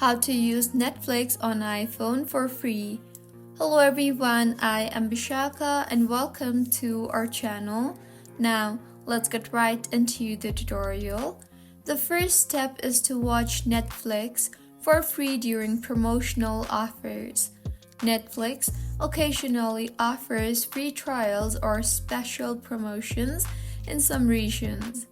How to use Netflix on iPhone for free. Hello everyone, I am Bishaka and welcome to our channel. Now, let's get right into the tutorial. The first step is to watch Netflix for free during promotional offers. Netflix occasionally offers free trials or special promotions in some regions.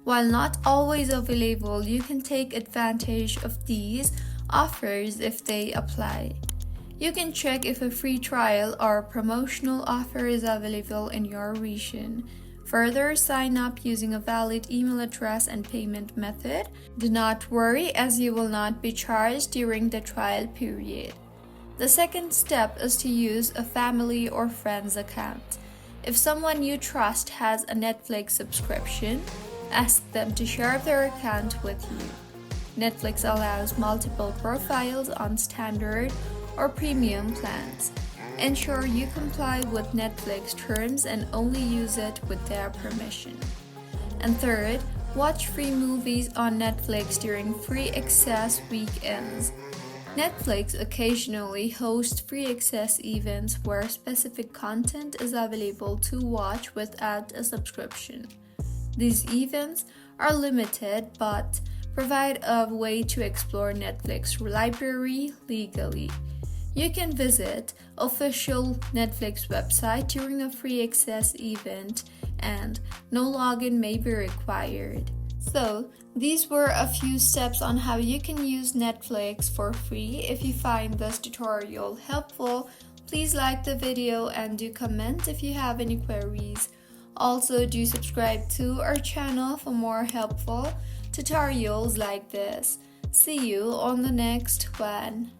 While not always available, you can take advantage of these offers if they apply. You can check if a free trial or promotional offer is available in your region. Further, sign up using a valid email address and payment method. Do not worry, as you will not be charged during the trial period. The second step is to use a family or friend's account. If someone you trust has a Netflix subscription, ask them to share their account with you. Netflix allows multiple profiles on standard or premium plans. Ensure you comply with Netflix terms and only use it with their permission. And third, watch free movies on Netflix during free access weekends. Netflix occasionally hosts free access events where specific content is available to watch without a subscription. These events are limited but provide a way to explore Netflix library legally. You can visit official Netflix website during a free access event and no login may be required. So, these were a few steps on how you can use Netflix for free. If you find this tutorial helpful, please like the video and do comment if you have any queries. Also, do subscribe to our channel for more helpful tutorials like this. See you on the next one.